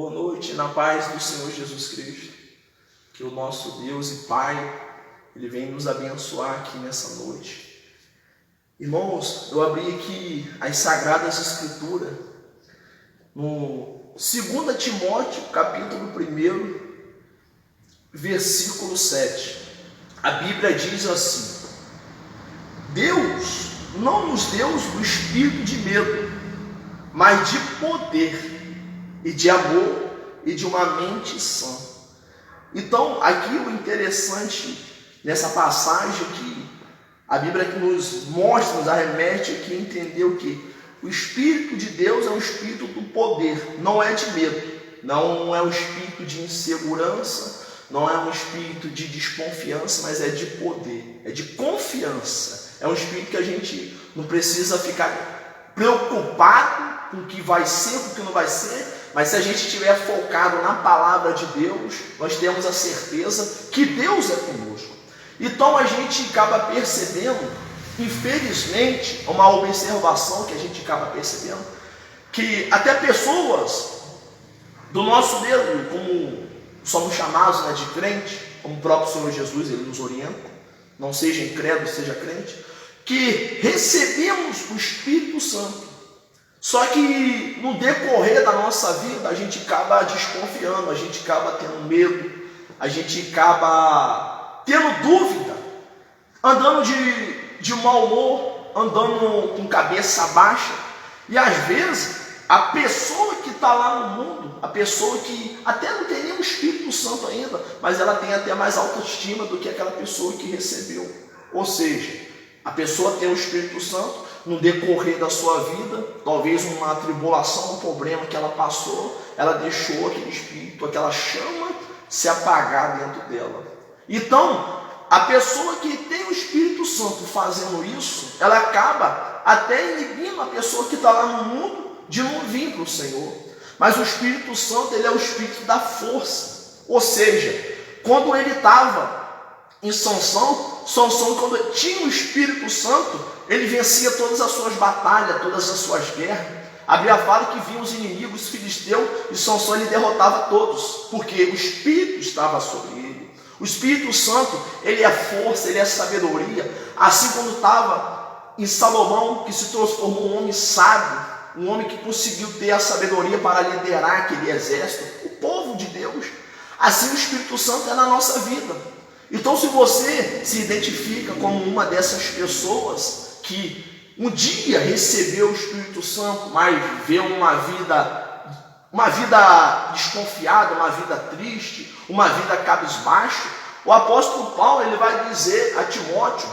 Boa noite, na paz do Senhor Jesus Cristo. Que o nosso Deus e Pai, Ele vem nos abençoar aqui nessa noite. Irmãos, eu abri aqui as Sagradas Escrituras, no 2 Timóteo, capítulo 1, versículo 7. A Bíblia diz assim: Deus não nos deu o espírito de medo, mas de poder e de amor e de uma mente sã. Então, aqui o interessante nessa passagem que a Bíblia que nos mostra, nos arremete aqui, entendeu que o Espírito de Deus é um espírito do poder, não é de medo, não é um espírito de insegurança, não é um espírito de desconfiança, mas é de poder, é de confiança. É um espírito que a gente não precisa ficar preocupado com o que vai ser, com o que não vai ser, mas se a gente estiver focado na palavra de Deus, nós temos a certeza que Deus é conosco. Então a gente acaba percebendo, infelizmente, uma observação que a gente acaba percebendo, que até pessoas do nosso meio, como somos chamados, né, de crente, como o próprio Senhor Jesus, Ele nos orienta, não seja incrédulo, seja crente, que recebemos o Espírito Santo. Só que no decorrer da nossa vida a gente acaba desconfiando, a gente acaba tendo medo, a gente acaba tendo dúvida, andando de mau humor, andando com cabeça baixa. E às vezes a pessoa que está lá no mundo, a pessoa que até não tem nenhum Espírito Santo ainda, mas ela tem até mais autoestima do que aquela pessoa que recebeu. Ou seja, a pessoa tem o Espírito Santo, no decorrer da sua vida, talvez uma tribulação, um problema que ela passou, ela deixou aquele espírito, aquela chama se apagar dentro dela. Então, a pessoa que tem o Espírito Santo fazendo isso, ela acaba até inibindo a pessoa que está lá no mundo de não vir para o Senhor. Mas o Espírito Santo, ele é o Espírito da força. Ou seja, quando ele estava em Sansão, quando tinha o Espírito Santo, ele vencia todas as suas batalhas, todas as suas guerras. A Bíblia fala que vinham os inimigos filisteus e Sansão ele derrotava todos, porque o Espírito estava sobre ele. O Espírito Santo, ele é força, ele é sabedoria. Assim como estava em Salomão, que se transformou um homem sábio, um homem que conseguiu ter a sabedoria para liderar aquele exército, o povo de Deus. Assim o Espírito Santo é na nossa vida. Então, se você se identifica como uma dessas pessoas que um dia recebeu o Espírito Santo, mas vê uma vida desconfiada, uma vida triste, uma vida cabisbaixo, o apóstolo Paulo ele vai dizer a Timóteo: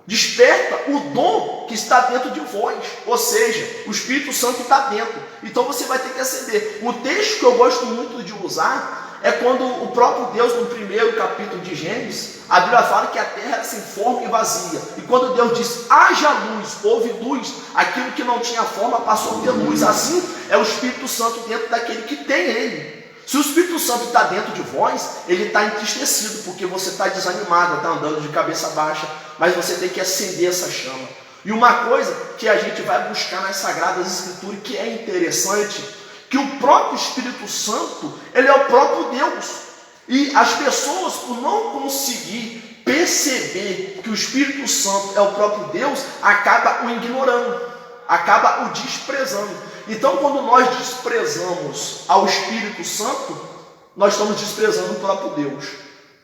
desperta o dom que está dentro de vós, ou seja, o Espírito Santo está dentro. Então você vai ter que acender. O texto que eu gosto muito de usar é quando o próprio Deus, no primeiro capítulo de Gênesis, a Bíblia fala que a terra era sem forma e vazia. E quando Deus diz, haja luz, houve luz, aquilo que não tinha forma passou a ter luz. Assim é o Espírito Santo dentro daquele que tem ele. Se o Espírito Santo está dentro de vós, ele está entristecido, porque você está desanimado, está andando de cabeça baixa, mas você tem que acender essa chama. E uma coisa que a gente vai buscar nas Sagradas Escrituras, que é interessante, que o próprio Espírito Santo, ele é o próprio Deus. E as pessoas, por não conseguir perceber que o Espírito Santo é o próprio Deus, acaba o ignorando, acaba o desprezando. Então, quando nós desprezamos ao Espírito Santo, nós estamos desprezando o próprio Deus.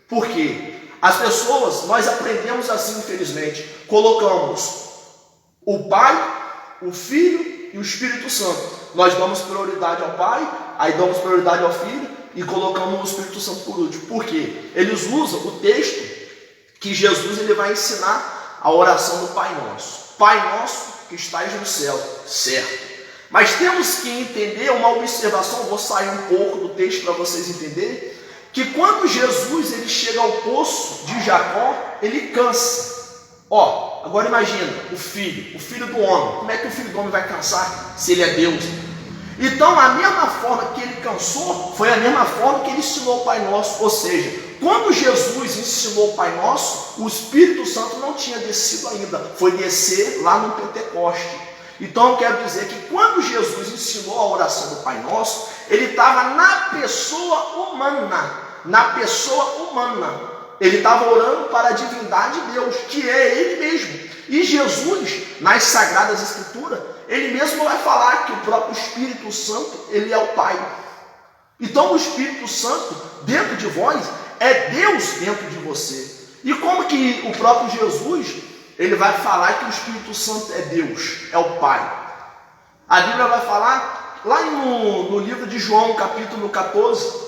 Por quê? As pessoas, nós aprendemos assim, infelizmente, colocamos o Pai, o Filho e o Espírito Santo. Nós damos prioridade ao Pai, aí damos prioridade ao Filho e colocamos o Espírito Santo por último. Por quê? Eles usam o texto que Jesus ele vai ensinar a oração do Pai Nosso. Pai Nosso que estais no céu, certo? Mas temos que entender uma observação, vou sair um pouco do texto para vocês entenderem, que quando Jesus ele chega ao poço de Jacó, ele cansa. Agora imagina o filho do homem. Como é que o filho do homem vai cansar se ele é Deus? Então, a mesma forma que ele cansou, foi a mesma forma que ele ensinou o Pai Nosso. Ou seja, quando Jesus ensinou o Pai Nosso, o Espírito Santo não tinha descido ainda. Foi descer lá no Pentecoste. Então eu quero dizer que quando Jesus ensinou a oração do Pai Nosso, ele estava na pessoa humana. Na pessoa humana. Ele estava orando para a divindade de Deus, que é Ele mesmo. E Jesus, nas Sagradas Escrituras, Ele mesmo vai falar que o próprio Espírito Santo, Ele é o Pai. Então o Espírito Santo dentro de vós é Deus dentro de você. E como que o próprio Jesus, Ele vai falar que o Espírito Santo é Deus, é o Pai? A Bíblia vai falar lá no livro de João, capítulo 14,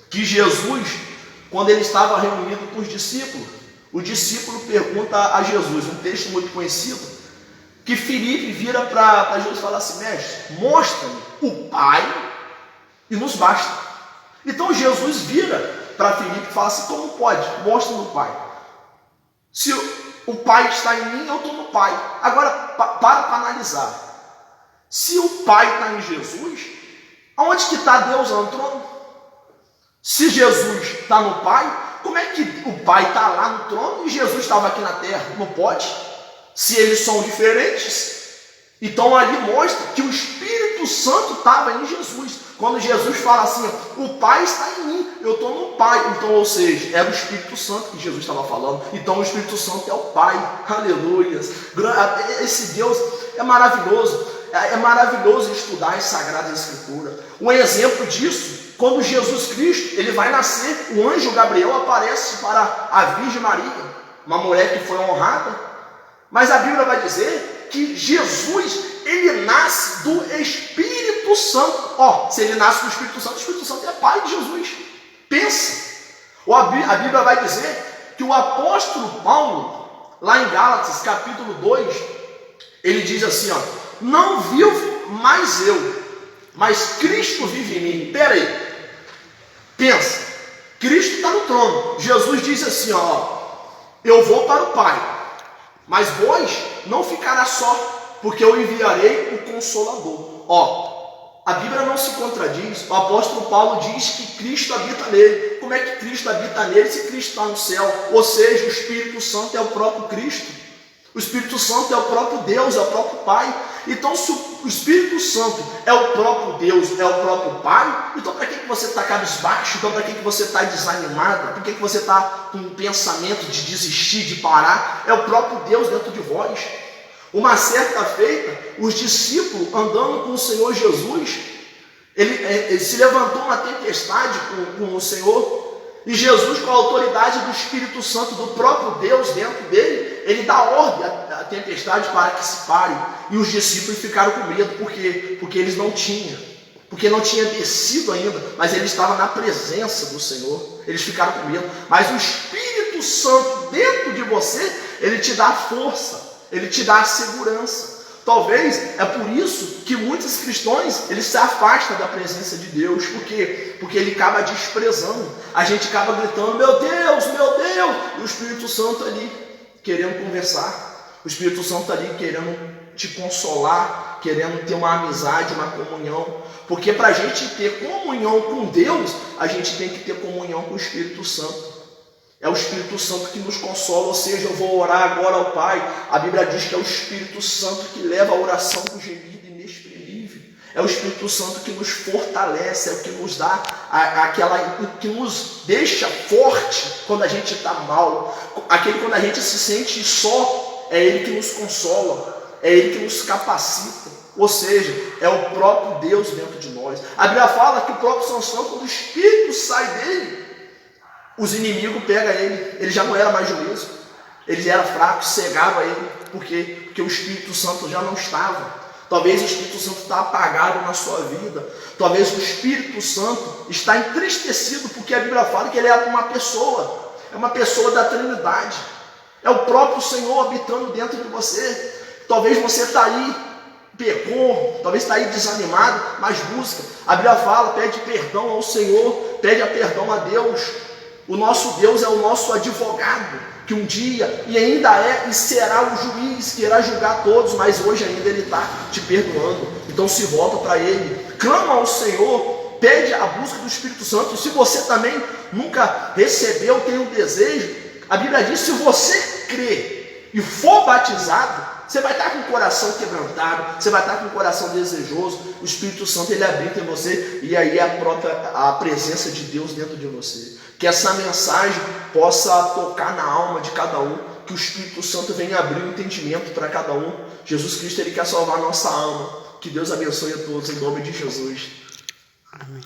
que Jesus, quando ele estava reunido com os discípulos, o discípulo pergunta a Jesus, um texto muito conhecido, que Filipe vira para Jesus e fala assim: mestre, mostra-me o Pai e nos basta. Então Jesus vira para Filipe e fala assim: como pode? Mostra-me o Pai. Se o Pai está em mim, eu estou no Pai. Agora, para analisar. Se o Pai está em Jesus, aonde que está Deus no trono? Se Jesus está no Pai, como é que o Pai está lá no trono e Jesus estava aqui na terra? Não pode. Se eles são diferentes, então ali mostra que o Espírito Santo estava em Jesus. Quando Jesus fala assim, o Pai está em mim, eu estou no Pai. Então, ou seja, era o Espírito Santo que Jesus estava falando. Então o Espírito Santo é o Pai. Aleluia. Esse Deus é maravilhoso. É maravilhoso estudar as Sagradas Escrituras. Um exemplo disso, quando Jesus Cristo ele vai nascer, o anjo Gabriel aparece para a Virgem Maria, uma mulher que foi honrada. Mas a Bíblia vai dizer que Jesus, ele nasce do Espírito Santo. Se ele nasce do Espírito Santo é pai de Jesus. Pensa. A Bíblia vai dizer que o apóstolo Paulo, lá em Gálatas, capítulo 2, ele diz assim, não vivo mais eu, mas Cristo vive em mim. Espera aí, pensa, Cristo está no trono. Jesus diz assim, eu vou para o Pai, mas vós não ficará só, porque eu enviarei o Consolador. A Bíblia não se contradiz. O apóstolo Paulo diz que Cristo habita nele. Como é que Cristo habita nele se Cristo está no céu? Ou seja, o Espírito Santo é o próprio Cristo. O Espírito Santo é o próprio Deus, é o próprio Pai. Então, se o Espírito Santo é o próprio Deus, é o próprio Pai, então para que você está cabisbaixo? Então para que você está desanimado? Por que você está com um pensamento de desistir, de parar? É o próprio Deus dentro de vós. Uma certa feita, os discípulos andando com o Senhor Jesus, ele se levantou uma tempestade com o Senhor, e Jesus, com a autoridade do Espírito Santo, do próprio Deus dentro dele, ele dá ordem à tempestade para que se pare. E os discípulos ficaram com medo, por quê? Porque eles não tinham, porque não tinha descido ainda, mas ele estava na presença do Senhor. Eles ficaram com medo. Mas o Espírito Santo dentro de você, ele te dá força, ele te dá segurança. Talvez é por isso que muitos cristãos eles se afastam da presença de Deus. Por quê? Porque ele acaba desprezando. A gente acaba gritando, meu Deus, e o Espírito Santo ali querendo conversar. O Espírito Santo ali querendo te consolar, querendo ter uma amizade, uma comunhão. Porque para a gente ter comunhão com Deus, a gente tem que ter comunhão com o Espírito Santo. É o Espírito Santo que nos consola, ou seja, eu vou orar agora ao Pai. A Bíblia diz que é o Espírito Santo que leva a oração com gemido inexprimível. É o Espírito Santo que nos fortalece, é o que nos dá que nos deixa forte quando a gente está mal. Quando a gente se sente só, é Ele que nos consola, é Ele que nos capacita. Ou seja, é o próprio Deus dentro de nós. A Bíblia fala que o próprio Sansão, quando o Espírito sai dele, os inimigos pegam ele já não era mais juízo, ele era fraco, cegava ele. Por quê? Porque o Espírito Santo já não estava. Talvez o Espírito Santo está apagado na sua vida. Talvez o Espírito Santo está entristecido, porque a Bíblia fala que ele é uma pessoa. É uma pessoa da Trindade. É o próprio Senhor habitando dentro de você. Talvez você está aí, pecou, talvez está aí desanimado, mas busca. A Bíblia fala, pede perdão ao Senhor, pede perdão a Deus. O nosso Deus é o nosso advogado, que um dia, e ainda é, e será o juiz, que irá julgar todos, mas hoje ainda Ele está te perdoando. Então se volta para Ele, clama ao Senhor, pede a busca do Espírito Santo. E se você também nunca recebeu, tem um desejo, a Bíblia diz, se você crer e for batizado, Você vai estar com o coração quebrantado, você vai estar com o coração desejoso, o Espírito Santo ele habita em você, e aí a presença de Deus dentro de você. Que essa mensagem possa tocar na alma de cada um, que o Espírito Santo venha abrir o entendimento para cada um. Jesus Cristo ele quer salvar a nossa alma. Que Deus abençoe a todos em nome de Jesus. Amém.